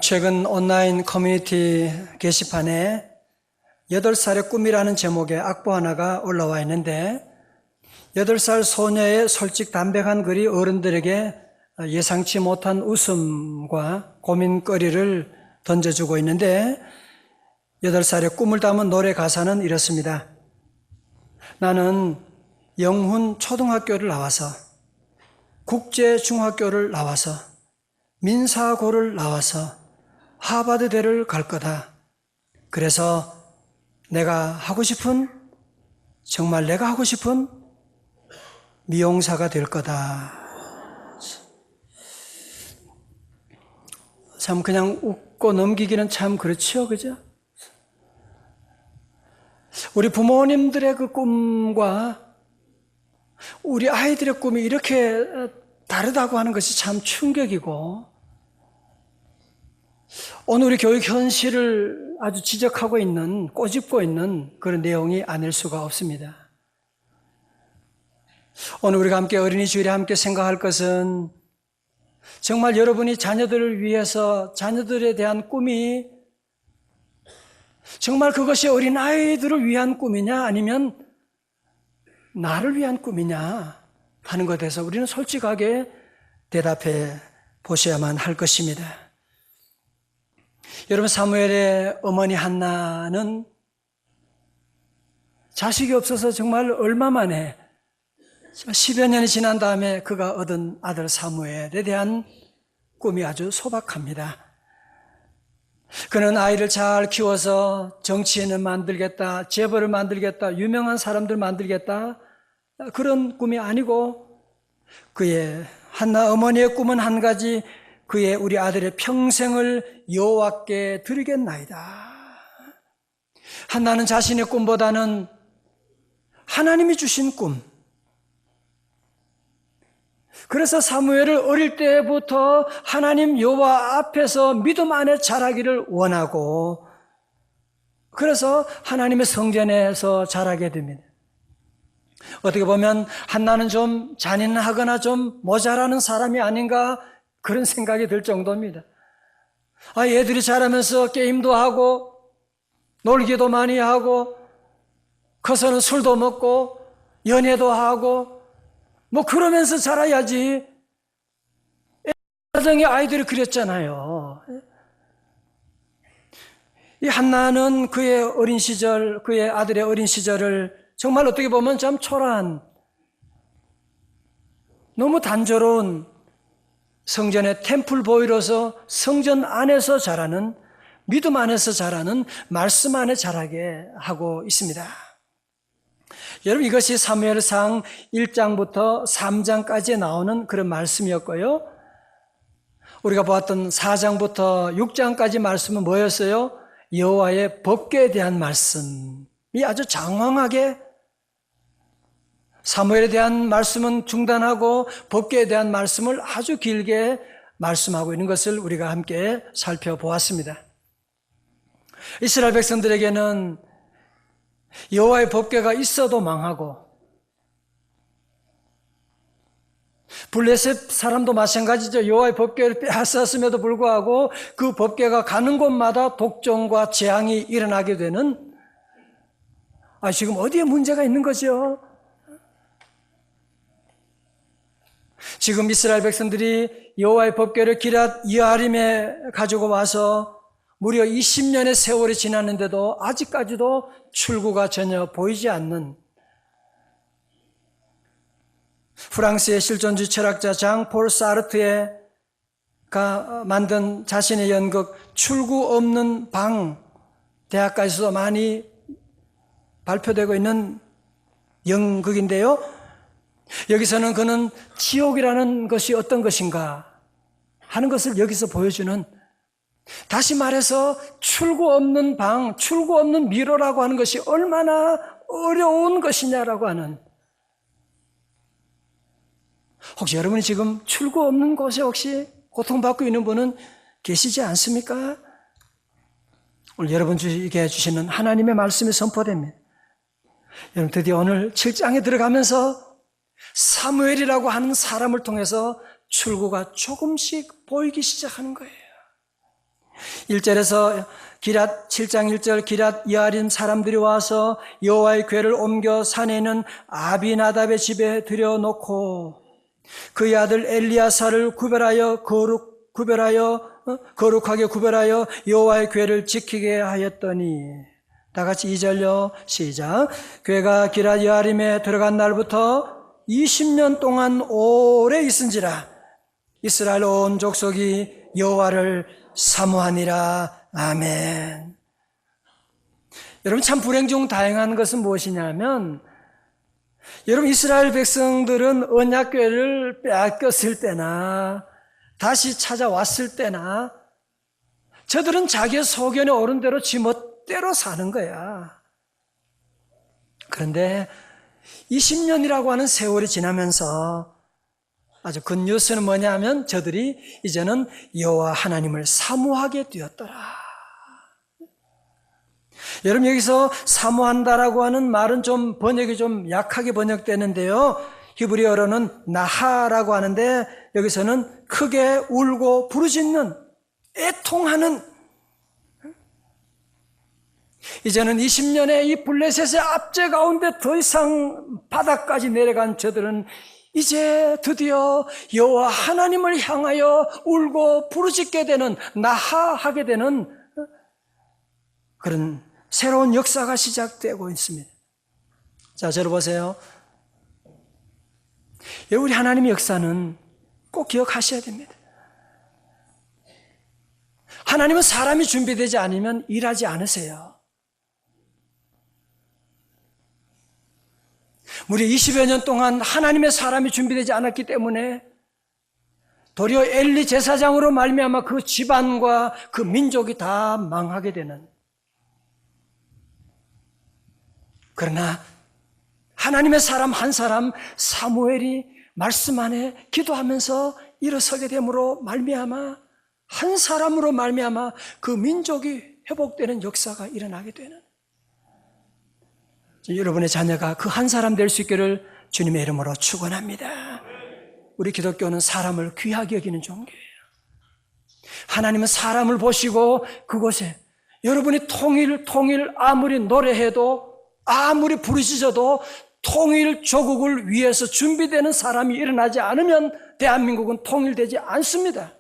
최근 온라인 커뮤니티 게시판에 8살의 꿈이라는 제목의 악보 하나가 올라와 있는데 8살 소녀의 솔직 담백한 글이 어른들에게 예상치 못한 웃음과 고민거리를 던져주고 있는데 8살의 꿈을 담은 노래 가사는 이렇습니다. 나는 영훈 초등학교를 나와서 국제중학교를 나와서 민사고를 나와서 하버드대를 갈 거다. 그래서 정말 내가 하고 싶은 미용사가 될 거다. 참 그냥 웃고 넘기기는 참 그렇죠, 그죠? 우리 부모님들의 그 꿈과 우리 아이들의 꿈이 이렇게 다르다고 하는 것이 참 충격이고, 오늘 우리 교육 현실을 아주 지적하고 있는, 꼬집고 있는 그런 내용이 아닐 수가 없습니다. 오늘 우리가 함께 어린이 주일에 함께 생각할 것은 정말 여러분이 자녀들을 위해서 자녀들에 대한 꿈이 정말 그것이 어린아이들을 위한 꿈이냐 아니면 나를 위한 꿈이냐 하는 것에 대해서 우리는 솔직하게 대답해 보셔야만 할 것입니다. 여러분, 사무엘의 어머니 한나는 자식이 없어서 정말 얼마 만에 10여 년이 지난 다음에 그가 얻은 아들 사무엘에 대한 꿈이 아주 소박합니다. 그는 아이를 잘 키워서 정치인을 만들겠다, 재벌을 만들겠다, 유명한 사람들 만들겠다, 그런 꿈이 아니고 그의 한나 어머니의 꿈은 한 가지, 그의 우리 아들의 평생을 여호와께 드리겠나이다. 한나는 자신의 꿈보다는 하나님이 주신 꿈, 그래서 사무엘을 어릴 때부터 하나님 여호와 앞에서 믿음 안에 자라기를 원하고, 그래서 하나님의 성전에서 자라게 됩니다. 어떻게 보면 한나는 좀 잔인하거나 좀 모자라는 사람이 아닌가 그런 생각이 들 정도입니다. 애들이 자라면서 게임도 하고 놀기도 많이 하고 커서는 술도 먹고 연애도 하고 그러면서 자라야지. 가정의 아이들이 그랬잖아요. 이 한나는 그의 어린 시절, 그의 아들의 어린 시절을 정말 어떻게 보면 참 초라한, 너무 단조로운 성전의 템플보이로서 성전 안에서 자라는, 믿음 안에서 자라는, 말씀 안에 자라게 하고 있습니다. 여러분, 이것이 사무엘상 1장부터 3장까지 나오는 그런 말씀이었고요. 우리가 보았던 4장부터 6장까지 말씀은 뭐였어요? 여호와의 법궤에 대한 말씀이 아주 장황하게, 사무엘에 대한 말씀은 중단하고 법궤에 대한 말씀을 아주 길게 말씀하고 있는 것을 우리가 함께 살펴보았습니다. 이스라엘 백성들에게는 여호와의 법궤가 있어도 망하고, 블레셋 사람도 마찬가지죠. 여호와의 법궤를 빼앗았음에도 불구하고 그 법궤가 가는 곳마다 독종과 재앙이 일어나게 되는, 지금 어디에 문제가 있는 거죠? 지금 이스라엘 백성들이 여호와의 법궤를 기럇 여아림에 가지고 와서 무려 20년의 세월이 지났는데도 아직까지도 출구가 전혀 보이지 않는, 프랑스의 실존주의 철학자 장폴 사르트가 만든 자신의 연극 출구 없는 방, 대학가에서도 많이 발표되고 있는 연극인데요. 여기서는 그는 지옥이라는 것이 어떤 것인가 하는 것을 여기서 보여주는, 다시 말해서 출구 없는 방, 출구 없는 미로라고 하는 것이 얼마나 어려운 것이냐라고 하는, 혹시 여러분이 지금 출구 없는 곳에 혹시 고통받고 있는 분은 계시지 않습니까? 오늘 여러분에게 주시는 하나님의 말씀이 선포됩니다. 여러분, 드디어 오늘 7장에 들어가면서 사무엘이라고 하는 사람을 통해서 출구가 조금씩 보이기 시작하는 거예요. 1절에서 7장 1절 기랏 여아림 사람들이 와서 여호와의 궤를 옮겨 산에 있는 아비나답의 집에 들여놓고 그의 아들 엘리야사를 거룩하게 구별하여 여호와의 궤를 지키게 하였더니, 다 같이 2절요 시작. 궤가 기랏 여아림에 들어간 날부터 20년 동안 오래 있은지라 이스라엘 온 족속이 여호와를 사모하니라. 아멘. 여러분, 참 불행 중 다행한 것은 무엇이냐면, 여러분, 이스라엘 백성들은 언약궤를 빼앗겼을 때나 다시 찾아왔을 때나 저들은 자기의 소견에 오른 대로 지멋대로 사는 거야. 그런데 20년이라고 하는 세월이 지나면서 아주 그 뉴스는 뭐냐면 저들이 이제는 여호와 하나님을 사모하게 되었더라. 여러분, 여기서 사모한다라고 하는 말은 좀 번역이 좀 약하게 번역되는데요. 히브리어로는 나하라고 하는데 여기서는 크게 울고 부르짖는, 애통하는, 이제는 20년의 이 블레셋의 압제 가운데 더 이상 바닥까지 내려간 저들은 이제 드디어 여호와 하나님을 향하여 울고 부르짖게 되는, 나하하게 되는 그런 새로운 역사가 시작되고 있습니다. 자, 저를 보세요. 우리 하나님의 역사는 꼭 기억하셔야 됩니다. 하나님은 사람이 준비되지 않으면 일하지 않으세요. 무려 20여 년 동안 하나님의 사람이 준비되지 않았기 때문에 도리어 엘리 제사장으로 말미암아 그 집안과 그 민족이 다 망하게 되는, 그러나 하나님의 사람 한 사람 사무엘이 말씀 안에 기도하면서 일어서게 됨으로 말미암아 한 사람으로 말미암아 그 민족이 회복되는 역사가 일어나게 되는, 여러분의 자녀가 그 한 사람 될 수 있기를 주님의 이름으로 축원합니다. 우리 기독교는 사람을 귀하게 여기는 종교예요. 하나님은 사람을 보시고 그곳에 여러분이 통일 아무리 노래해도 아무리 부르짖어도 통일 조국을 위해서 준비되는 사람이 일어나지 않으면 대한민국은 통일되지 않습니다.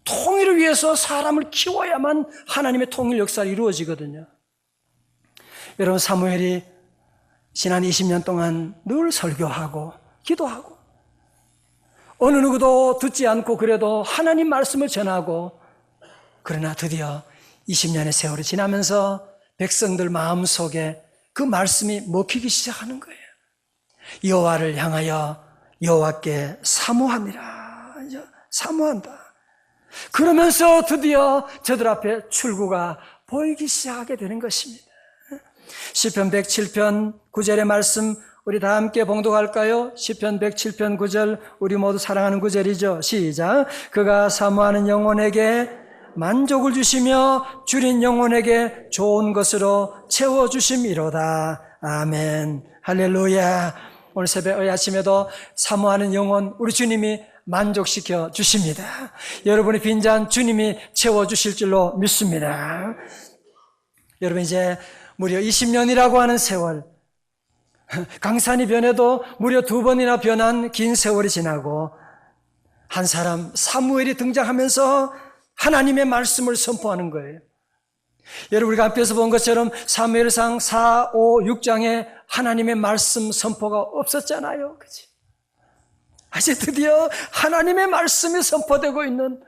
통일을 위해서 사람을 키워야만 하나님의 통일 역사가 이루어지거든요. 여러분, 사무엘이 지난 20년 동안 늘 설교하고 기도하고 어느 누구도 듣지 않고 그래도 하나님 말씀을 전하고, 그러나 드디어 20년의 세월이 지나면서 백성들 마음속에 그 말씀이 먹히기 시작하는 거예요. 여호와를 향하여 여호와께 사모하니라. 사모한다. 그러면서 드디어 저들 앞에 출구가 보이기 시작하게 되는 것입니다. 시편 107편 9절의 말씀 우리 다 함께 봉독할까요? 시편 107편 9절, 우리 모두 사랑하는 9절이죠. 시작. 그가 사모하는 영혼에게 만족을 주시며 줄인 영혼에게 좋은 것으로 채워주심이로다. 아멘. 할렐루야. 오늘 새벽 아침에도 사모하는 영혼 우리 주님이 만족시켜 주십니다. 여러분의 빈잔 주님이 채워주실 줄로 믿습니다. 여러분, 이제 무려 20년이라고 하는 세월, 강산이 변해도 무려 2번이나 변한 긴 세월이 지나고 한 사람 사무엘이 등장하면서 하나님의 말씀을 선포하는 거예요. 여러분, 우리가 앞에서 본 것처럼 사무엘상 4, 5, 6장에 하나님의 말씀 선포가 없었잖아요. 그치? 이제 드디어 하나님의 말씀이 선포되고 있는,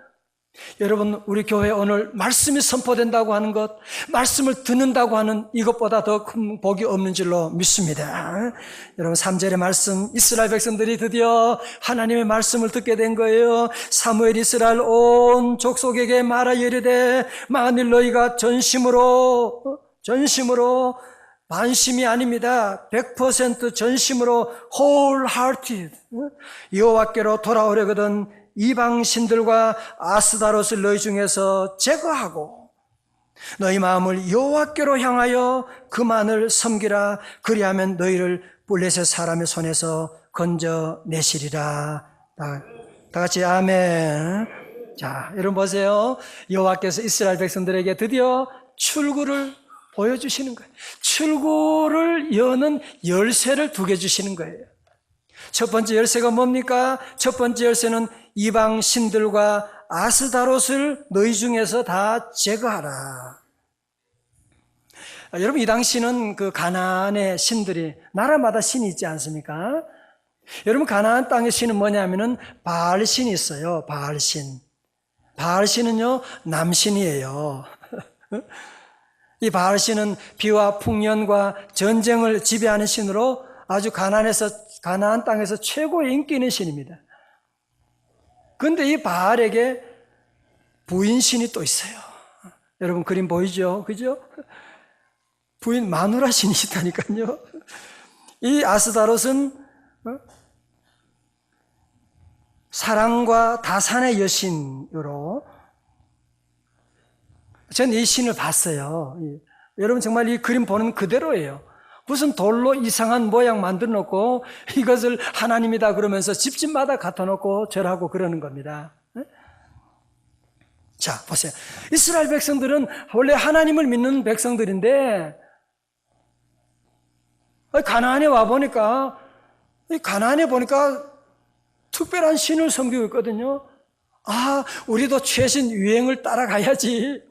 여러분, 우리 교회에 오늘 말씀이 선포된다고 하는 것, 말씀을 듣는다고 하는 이것보다 더 큰 복이 없는 줄로 믿습니다. 여러분, 3절의 말씀, 이스라엘 백성들이 드디어 하나님의 말씀을 듣게 된 거예요. 사무엘 이스라엘 온 족속에게 말하여 이르되 만일 너희가 전심으로 반심이 아닙니다. 100% 전심으로 wholehearted 여호와께로 돌아오려거든 이방신들과 아스다롯을 너희 중에서 제거하고 너희 마음을 여호와께로 향하여 그만을 섬기라. 그리하면 너희를 블레셋 사람의 손에서 건져내시리라. 다 같이 아멘. 자, 여러분 보세요. 여호와께서 이스라엘 백성들에게 드디어 출구를 보여주시는 거예요. 출구를 여는 열쇠를 2개 주시는 거예요. 첫 번째 열쇠가 뭡니까? 첫 번째 열쇠는 이방 신들과 아스다롯을 너희 중에서 다 제거하라. 여러분, 이 당시는 그 가나안의 신들이 나라마다 신이 있지 않습니까? 여러분, 가나안 땅의 신은 뭐냐면은 바알신이 있어요. 바알신. 바알신은요, 남신이에요. 이 바알신은 비와 풍년과 전쟁을 지배하는 신으로 아주 가나안 땅에서 최고의 인기 있는 신입니다. 그런데 이 바알에게 부인신이 또 있어요. 여러분 그림 보이죠? 그죠? 부인 마누라 신이 있다니까요. 이 아스다롯은 사랑과 다산의 여신으로 전 이 신을 봤어요. 여러분 정말 이 그림 보는 그대로예요. 무슨 돌로 이상한 모양 만들어 놓고 이것을 하나님이다 그러면서 집집마다 갖다 놓고 절하고 그러는 겁니다. 자, 보세요. 이스라엘 백성들은 원래 하나님을 믿는 백성들인데 가나안에 와보니까 특별한 신을 섬기고 있거든요. 아, 우리도 최신 유행을 따라가야지.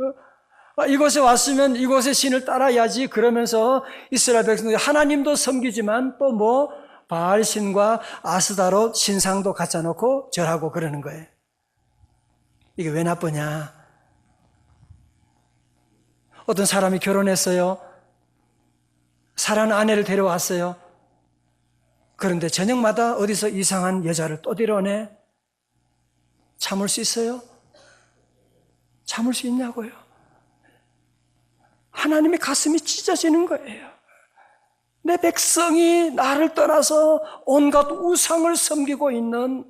이곳에 왔으면 이곳의 신을 따라야지. 그러면서 이스라엘 백성들이 하나님도 섬기지만 또 바알신과 아스다롯 신상도 갖다 놓고 절하고 그러는 거예요. 이게 왜 나쁘냐? 어떤 사람이 결혼했어요. 사랑하는 아내를 데려왔어요. 그런데 저녁마다 어디서 이상한 여자를 또 데려오네. 참을 수 있어요? 참을 수 있냐고요? 하나님의 가슴이 찢어지는 거예요. 내 백성이 나를 떠나서 온갖 우상을 섬기고 있는.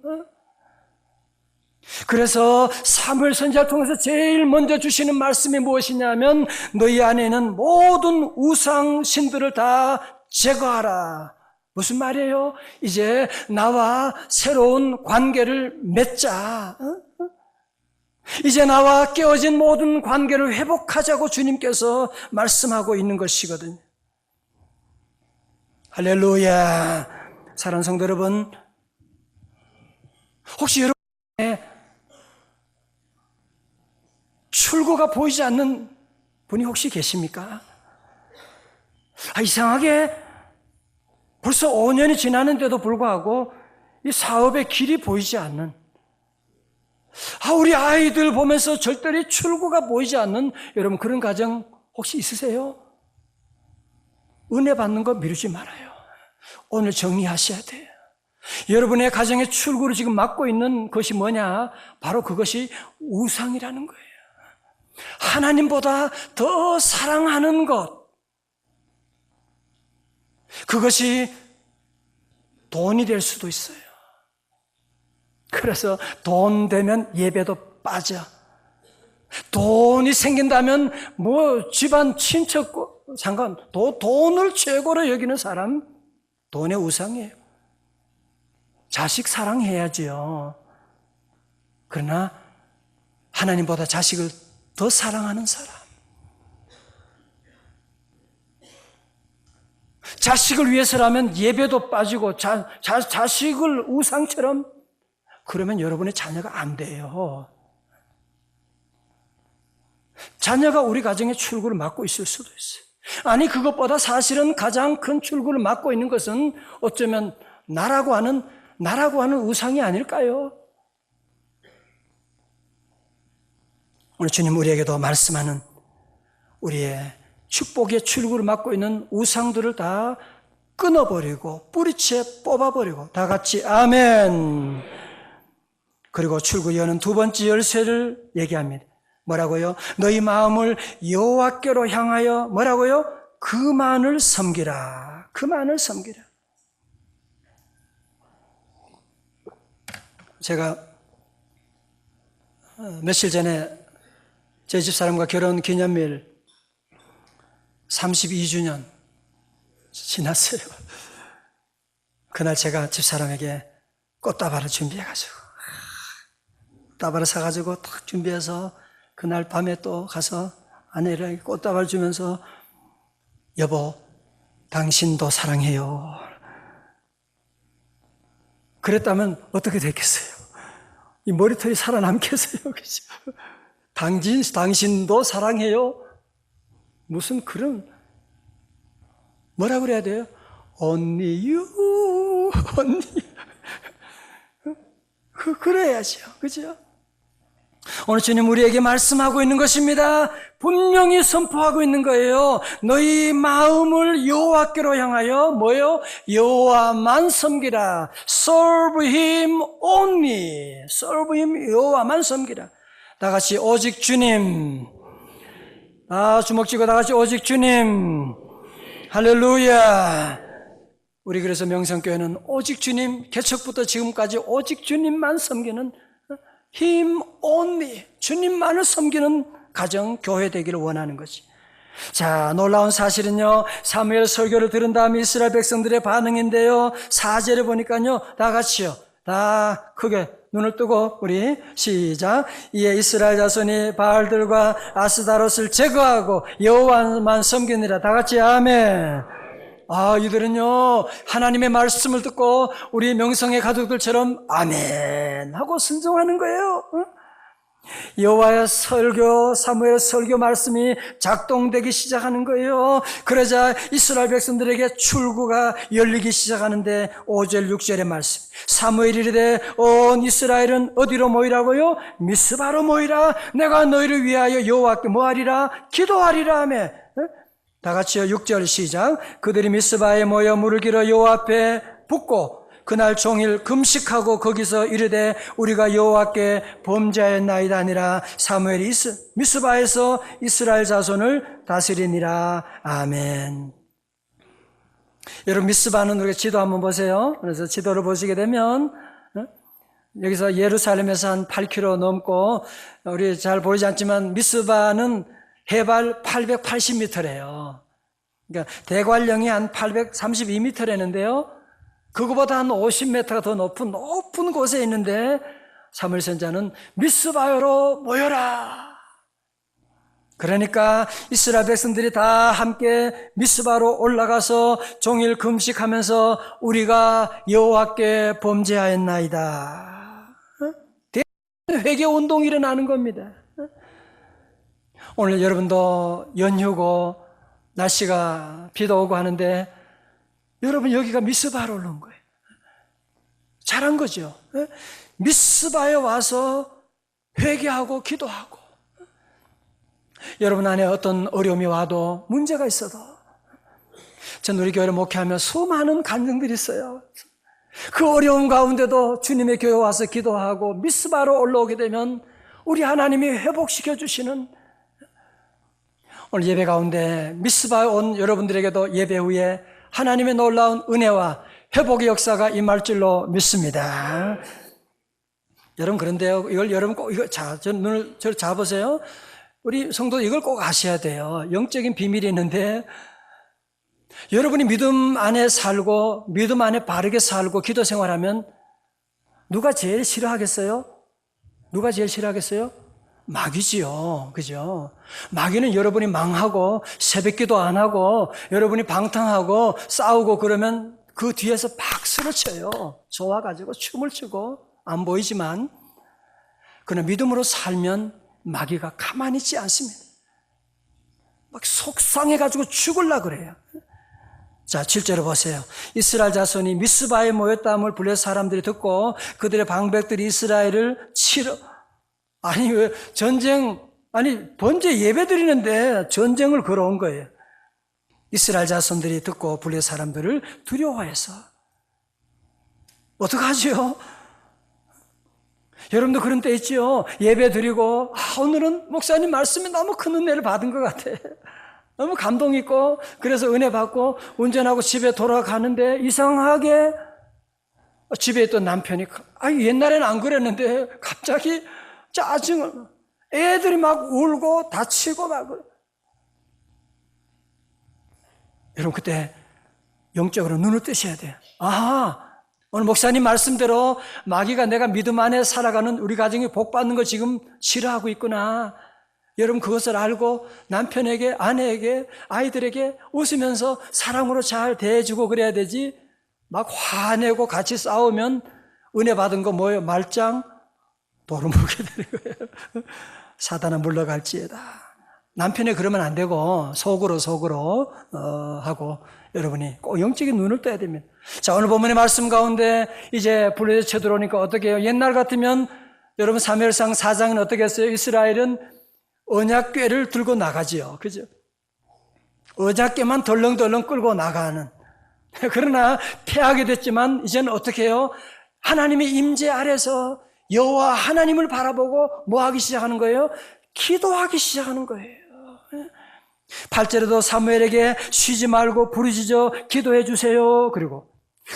그래서 사무엘 선지자를 통해서 제일 먼저 주시는 말씀이 무엇이냐면 너희 안에는 모든 우상 신들을 다 제거하라. 무슨 말이에요? 이제 나와 새로운 관계를 맺자. 이제 나와 깨어진 모든 관계를 회복하자고 주님께서 말씀하고 있는 것이거든요. 할렐루야. 사랑하는 성도 여러분, 혹시 여러분의 출구가 보이지 않는 분이 혹시 계십니까? 이상하게 벌써 5년이 지났는데도 불구하고 이 사업의 길이 보이지 않는, 우리 아이들 보면서 절대로 출구가 보이지 않는 여러분 그런 가정 혹시 있으세요? 은혜 받는 거 미루지 말아요. 오늘 정리하셔야 돼요. 여러분의 가정의 출구를 지금 막고 있는 것이 뭐냐? 바로 그것이 우상이라는 거예요. 하나님보다 더 사랑하는 것. 그것이 돈이 될 수도 있어요. 그래서 돈 되면 예배도 빠져. 돈이 생긴다면 집안 친척 상관, 돈을 최고로 여기는 사람, 돈의 우상이에요. 자식 사랑해야지요. 그러나 하나님보다 자식을 더 사랑하는 사람, 자식을 위해서라면 예배도 빠지고 자식을 우상처럼, 그러면 여러분의 자녀가 안 돼요. 자녀가 우리 가정의 출구를 막고 있을 수도 있어요. 아니, 그것보다 사실은 가장 큰 출구를 막고 있는 것은 어쩌면 나라고 하는 우상이 아닐까요? 오늘 주님 우리에게도 말씀하는 우리의 축복의 출구를 막고 있는 우상들을 다 끊어버리고 뿌리채 뽑아버리고 다 같이 아멘. 그리고 출구 여는 2번째 열쇠를 얘기합니다. 뭐라고요? 너희 마음을 여호와께로 향하여 뭐라고요? 그만을 섬기라. 그만을 섬기라. 제가 며칠 전에 제 집사람과 결혼 기념일 32주년 지났어요. 그날 제가 집사람에게 꽃다발을 준비해가지고 꽃다발을 사가지고 탁 준비해서 그날 밤에 또 가서 아내에게 꽃다발 주면서 여보, 당신도 사랑해요. 그랬다면 어떻게 됐겠어요? 이 머리털이 살아남겠어요? 그죠? 당신도 사랑해요? 무슨 그런, 뭐라 그래야 돼요? Only you, only you. 그래야죠. 그죠? 오늘 주님 우리에게 말씀하고 있는 것입니다. 분명히 선포하고 있는 거예요. 너희 마음을 여호와께로 향하여 뭐요? 여호와만 섬기라. Serve Him only. Serve Him, 여호와만 섬기라. 다 같이 오직 주님. 주먹 쥐고 다 같이 오직 주님. 할렐루야. 우리 그래서 명성교회는 오직 주님, 개척부터 지금까지 오직 주님만 섬기는 Him only, 주님만을 섬기는 가정, 교회 되기를 원하는 것이. 자, 놀라운 사실은요, 사무엘 설교를 들은 다음에 이스라엘 백성들의 반응인데요, 4절에 보니까요, 다 같이요, 다 크게 눈을 뜨고 우리 시작. 이에 이스라엘 자손이 바알들과 아스다롯을 제거하고 여호와만 섬기니라. 다 같이 아멘. 이들은요, 하나님의 말씀을 듣고 우리 명성의 가족들처럼 아멘 하고 순종하는 거예요. 여호와의 설교, 사무엘 설교 말씀이 작동되기 시작하는 거예요. 그러자 이스라엘 백성들에게 출구가 열리기 시작하는데 5절, 6절의 말씀. 사무엘이 이르되 온 이스라엘은 어디로 모이라고요? 미스바로 모이라. 내가 너희를 위하여 여호와께 뭐하리라? 기도하리라 하며. 다 같이요. 6절 시작. 그들이 미스바에 모여 물을 길어 여호와 앞에 붓고 그날 종일 금식하고 거기서 이르되 우리가 여호와께 범죄하였나이다 아니라 사무엘이 미스바에서 이스라엘 자손을 다스리니라. 아멘. 여러분 미스바는 우리가 지도 한번 보세요. 그래서 지도를 보시게 되면 여기서 예루살렘에서 한 8km 넘고 우리 잘 보이지 않지만 미스바는 해발 880m래요. 그러니까 대관령이 한 832m라는데요. 그거보다 한 50m가 더 높은 곳에 있는데 사무엘 선지자는 미스바로 모여라. 그러니까 이스라엘 백성들이 다 함께 미스바로 올라가서 종일 금식하면서 우리가 여호와께 범죄하였나이다. 회개 운동이 일어나는 겁니다. 오늘 여러분도 연휴고 날씨가 비도 오고 하는데 여러분 여기가 미스바로 오는 거예요. 잘한 거죠. 미스바에 와서 회개하고 기도하고 여러분 안에 어떤 어려움이 와도 문제가 있어도 전 우리 교회를 목회하며 수많은 간증들이 있어요. 그 어려움 가운데도 주님의 교회 와서 기도하고 미스바로 올라오게 되면 우리 하나님이 회복시켜 주시는 오늘 예배 가운데 미스바에 온 여러분들에게도 예배 후에 하나님의 놀라운 은혜와 회복의 역사가 임할 줄로 믿습니다. 여러분 그런데요, 이걸 여러분 꼭 저를 잡으세요. 우리 성도 이걸 꼭 아셔야 돼요. 영적인 비밀이 있는데 여러분이 믿음 안에 살고 믿음 안에 바르게 살고 기도 생활하면 누가 제일 싫어하겠어요? 누가 제일 싫어하겠어요? 마귀지요. 그죠? 마귀는 여러분이 망하고 새벽기도 안 하고 여러분이 방탕하고 싸우고 그러면 그 뒤에서 박수를 쳐요. 좋아가지고 춤을 추고 안 보이지만 그러나 믿음으로 살면 마귀가 가만히 있지 않습니다. 막 속상해가지고 죽으려고 그래요. 자, 7절을 보세요. 이스라엘 자손이 미스바에 모였다함을 블레 사람들이 듣고 그들의 방백들이 이스라엘을 왜 번제 예배 드리는데 전쟁을 걸어온 거예요. 이스라엘 자손들이 듣고 블레 사람들을 두려워해서. 어떡하지요? 여러분도 그런 때 있지요? 예배 드리고, 오늘은 목사님 말씀이 너무 큰 은혜를 받은 것 같아. 너무 감동 있고, 그래서 은혜 받고, 운전하고 집에 돌아가는데, 이상하게, 집에 있던 남편이, 옛날에는 안 그랬는데, 갑자기 짜증을, 애들이 막 울고, 다치고 막. 여러분, 그때 영적으로 눈을 뜨셔야 돼요. 오늘 목사님 말씀대로 마귀가 내가 믿음 안에 살아가는 우리 가정이 복받는 거 지금 싫어하고 있구나. 여러분 그것을 알고 남편에게, 아내에게, 아이들에게 웃으면서 사랑으로 잘 대해주고 그래야 되지. 막 화내고 같이 싸우면 은혜 받은 거 뭐예요? 말짱 도루묵게 되는 거예요. 사단아 물러갈지에다. 남편이 그러면 안 되고 속으로 하고 여러분이 꼭 영적인 눈을 떠야 됩니다. 자, 오늘 본문의 말씀 가운데 이제 블레셋 쳐들어오니까 어떻게 해요? 옛날 같으면 여러분 사무엘상 4장은 어떻게 했어요? 이스라엘은 언약궤를 들고 나가지요. 그죠? 언약궤만 덜렁덜렁 끌고 나가는. 그러나 패하게 됐지만 이제는 어떻게 해요? 하나님의 임재 아래서 여호와 하나님을 바라보고 뭐 하기 시작하는 거예요? 기도하기 시작하는 거예요. 8절에도 사무엘에게 쉬지 말고 부르짖어 기도해 주세요. 그리고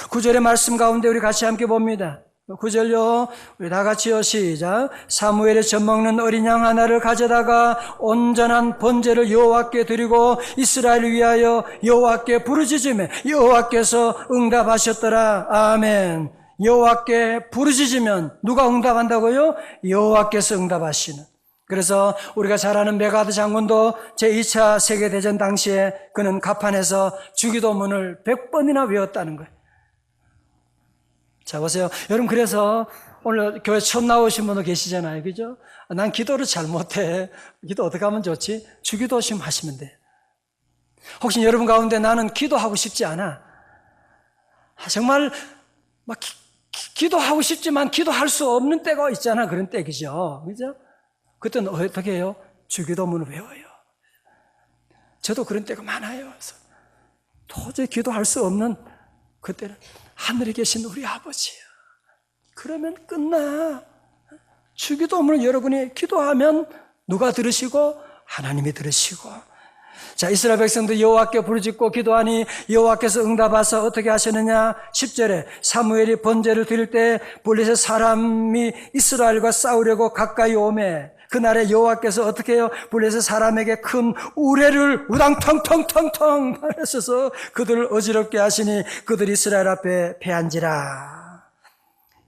9절의 말씀 가운데 우리 같이 함께 봅니다. 9절요. 우리 다 같이요. 시작. 사무엘의 젖먹는 어린 양 하나를 가져다가 온전한 번제를 여호와께 드리고 이스라엘을 위하여 여호와께 부르짖으며 여호와께서 응답하셨더라. 아멘. 여호와께 부르짖으면 누가 응답한다고요? 여호와께서 응답하시는. 그래서 우리가 잘 아는 메가드 장군도 제2차 세계대전 당시에 그는 가판에서 주기도문을 100번이나 외웠다는 거예요. 자, 보세요. 여러분, 그래서 오늘 교회 처음 나오신 분도 계시잖아요. 그죠? 난 기도를 잘 못해. 기도 어떻게 하면 좋지? 주기도심 하시면 돼. 혹시 여러분 가운데 나는 기도하고 싶지 않아. 정말 막 기도하고 싶지만 기도할 수 없는 때가 있잖아. 그런 때이죠. 그죠? 그때는 어떻게 해요? 주기도문을 외워요. 저도 그런 때가 많아요. 그래서 도저히 기도할 수 없는 그때는 하늘에 계신 우리 아버지야. 그러면 끝나. 주기도문을 여러분이 기도하면 누가 들으시고? 하나님이 들으시고. 자, 이스라엘 백성도 여호와께 부르짖고 기도하니 여호와께서 응답하사 어떻게 하시느냐? 10절에 사무엘이 번제를 드릴 때 블레셋 사람이 이스라엘과 싸우려고 가까이 오매 그날에 여호와께서 어떻게 해요? 블레셋 사람에게 큰 우레를 우당탕탕탕탕 하셔서 그들을 어지럽게 하시니 그들이 이스라엘 앞에 패한지라.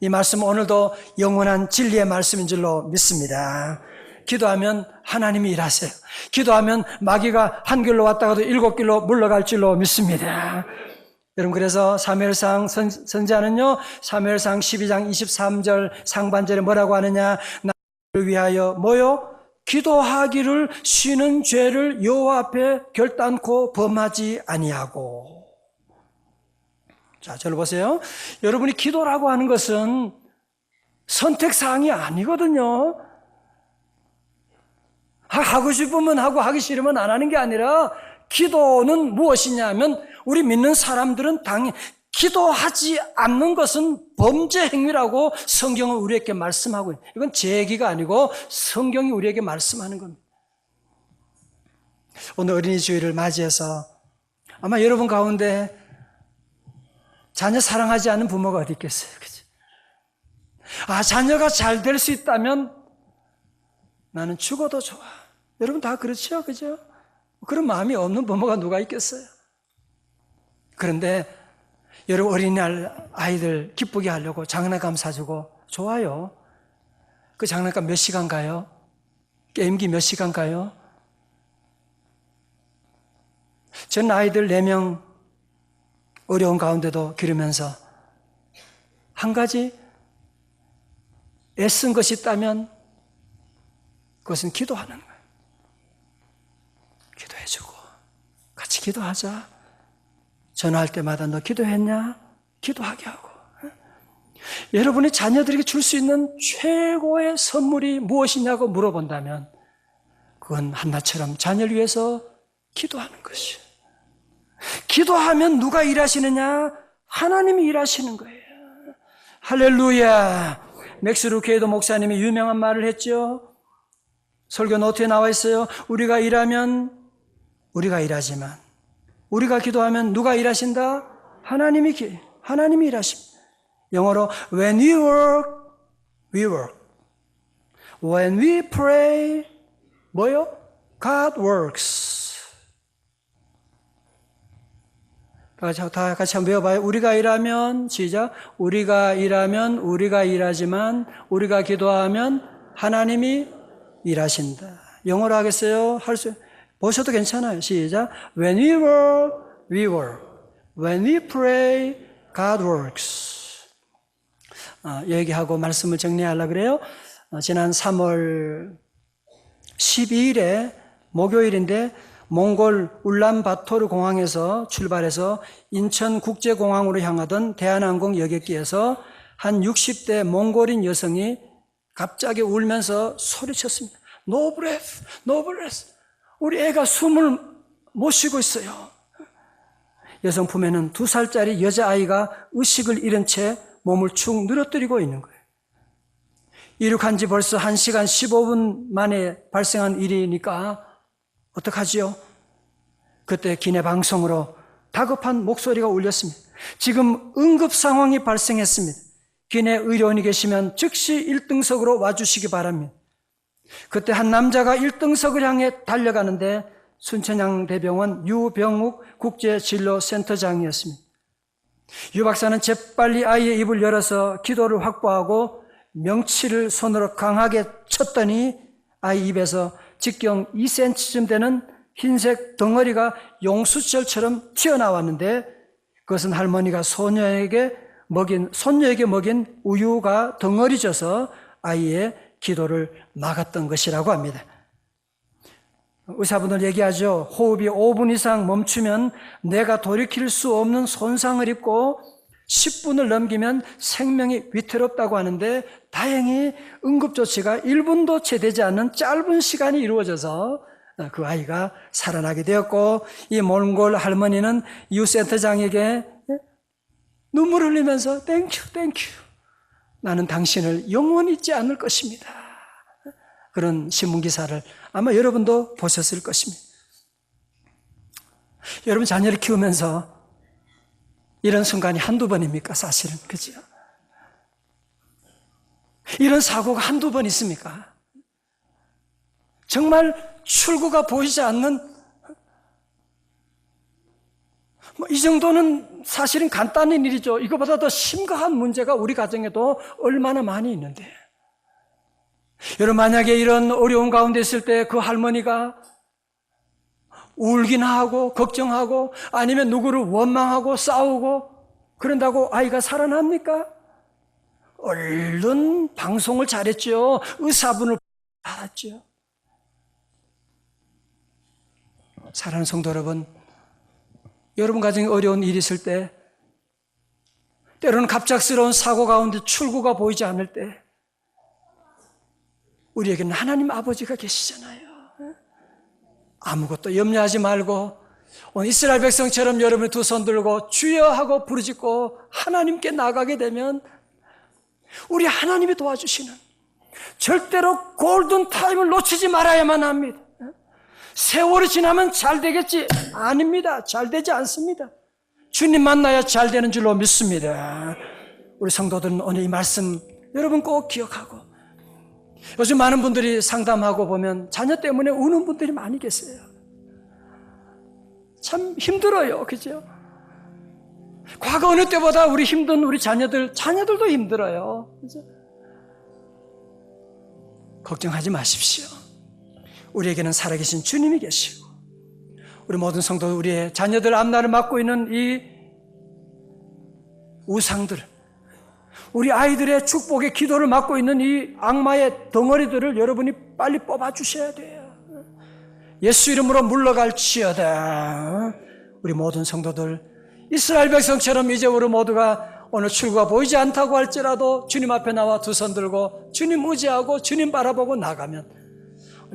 이 말씀 오늘도 영원한 진리의 말씀인 줄로 믿습니다. 기도하면 하나님이 일하세요. 기도하면 마귀가 한 길로 왔다가도 7길로 물러갈 줄로 믿습니다. 여러분, 그래서 사무엘상 선지자는요, 사무엘상 12장 23절 상반절에 뭐라고 하느냐? 나를 위하여 뭐요? 기도하기를 쉬는 죄를 여호와 앞에 결단코 범하지 아니하고. 자, 저를 보세요. 여러분이 기도라고 하는 것은 선택사항이 아니거든요. 하고 싶으면 하고 하기 싫으면 안 하는 게 아니라 기도는 무엇이냐면 우리 믿는 사람들은 당연히 기도하지 않는 것은 범죄 행위라고 성경은 우리에게 말씀하고 있어요. 이건 제 얘기가 아니고 성경이 우리에게 말씀하는 겁니다. 오늘 어린이 주일을 맞이해서 아마 여러분 가운데 자녀 사랑하지 않는 부모가 어디 있겠어요? 그죠? 자녀가 잘 될 수 있다면 나는 죽어도 좋아. 여러분 다 그렇죠? 그죠? 그런 마음이 없는 부모가 누가 있겠어요? 그런데 여러분 어린이날 아이들 기쁘게 하려고 장난감 사주고 좋아요. 그 장난감 몇 시간 가요? 게임기 몇 시간 가요? 전 아이들 4명 어려운 가운데도 기르면서 한 가지 애쓴 것이 있다면 그것은 기도하는 거예요. 기도해주고 같이 기도하자. 전화할 때마다 너 기도했냐? 기도하게 하고. 여러분이 자녀들에게 줄 수 있는 최고의 선물이 무엇이냐고 물어본다면 그건 한나처럼 자녀를 위해서 기도하는 것이에요. 기도하면 누가 일하시느냐? 하나님이 일하시는 거예요. 할렐루야. 맥스 루케이도 목사님이 유명한 말을 했죠. 설교 노트에 나와 있어요. 우리가 일하면 우리가 일하지만 우리가 기도하면 누가 일하신다? 하나님이 일하십니다. 영어로 when we work, we work. When we pray, 뭐요? God works. 다 같이 한번 외워봐요. 우리가 일하면, 시작. 우리가 일하면 우리가 일하지만 우리가 기도하면 하나님이 일하신다. 영어로 하겠어요? 보셔도 괜찮아요. 시작. When we work, we work. When we pray, God works. 얘기하고 말씀을 정리하려고 그래요. 지난 3월 12일에 목요일인데 몽골 울란바토르 공항에서 출발해서 인천국제공항으로 향하던 대한항공 여객기에서 한 60대 몽골인 여성이 갑자기 울면서 소리쳤습니다. No breath, no breath. 우리 애가 숨을 못 쉬고 있어요. 여성 품에는 2살짜리 여자아이가 의식을 잃은 채 몸을 축 늘어뜨리고 있는 거예요. 이륙한 지 벌써 1시간 15분 만에 발생한 일이니까 어떡하지요? 그때 기내 방송으로 다급한 목소리가 울렸습니다. 지금 응급 상황이 발생했습니다. 기내 의료원이 계시면 즉시 1등석으로 와주시기 바랍니다. 그때 한 남자가 1등석을 향해 달려가는데 순천향대병원 유병욱 국제진료센터장이었습니다. 유 박사는 재빨리 아이의 입을 열어서 기도를 확보하고 명치를 손으로 강하게 쳤더니 아이 입에서 직경 2cm쯤 되는 흰색 덩어리가 용수철처럼 튀어나왔는데 그것은 할머니가 손녀에게 먹인 우유가 덩어리져서 아이의 기도를 막았던 것이라고 합니다. 의사분들 얘기하죠. 호흡이 5분 이상 멈추면 뇌가 돌이킬 수 없는 손상을 입고 10분을 넘기면 생명이 위태롭다고 하는데 다행히 응급조치가 1분도 채 되지 않는 짧은 시간이 이루어져서 그 아이가 살아나게 되었고 이 몽골 할머니는 이웃센터장에게 눈물을 흘리면서 땡큐 나는 당신을 영원히 잊지 않을 것입니다. 그런 신문기사를 아마 여러분도 보셨을 것입니다. 여러분 자녀를 키우면서 이런 순간이 한두 번입니까? 사실은 그죠? 이런 사고가 한두 번 있습니까? 정말 출구가 보이지 않는 이 정도는 사실은 간단한 일이죠. 이거보다 더 심각한 문제가 우리 가정에도 얼마나 많이 있는데 여러분 만약에 이런 어려운 가운데 있을 때 그 할머니가 울긴 하고 걱정하고 아니면 누구를 원망하고 싸우고 그런다고 아이가 살아납니까? 얼른 방송을 잘했죠. 의사분을 알았죠. 사랑하는 성도 여러분, 여러분 가정에 어려운 일이 있을 때 때로는 갑작스러운 사고 가운데 출구가 보이지 않을 때 우리에게는 하나님 아버지가 계시잖아요. 아무것도 염려하지 말고 오늘 이스라엘 백성처럼 여러분이 두 손 들고 주여 하고 부르짖고 하나님께 나가게 되면 우리 하나님이 도와주시는 절대로 골든 타임을 놓치지 말아야만 합니다. 세월이 지나면 잘 되겠지? 아닙니다. 잘 되지 않습니다. 주님 만나야 잘 되는 줄로 믿습니다. 우리 성도들은 오늘 이 말씀 여러분 꼭 기억하고 요즘 많은 분들이 상담하고 보면 자녀 때문에 우는 분들이 많이 계세요. 참 힘들어요. 그죠? 과거 어느 때보다 우리 힘든 우리 자녀들도 힘들어요. 그죠? 걱정하지 마십시오. 우리에게는 살아계신 주님이 계시고 우리 모든 성도 우리의 자녀들 앞날을 맡고 있는 이 우상들 우리 아이들의 축복의 기도를 맡고 있는 이 악마의 덩어리들을 여러분이 빨리 뽑아주셔야 돼요. 예수 이름으로 물러갈지어다. 우리 모든 성도들 이스라엘 백성처럼 이제 우리 모두가 오늘 출구가 보이지 않다고 할지라도 주님 앞에 나와 두 손 들고 주님 의지하고 주님 바라보고 나가면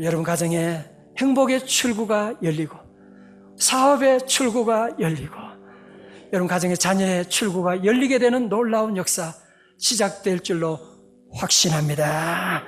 여러분 가정에 행복의 출구가 열리고 사업의 출구가 열리고 여러분 가정의 자녀의 출구가 열리게 되는 놀라운 역사 시작될 줄로 확신합니다.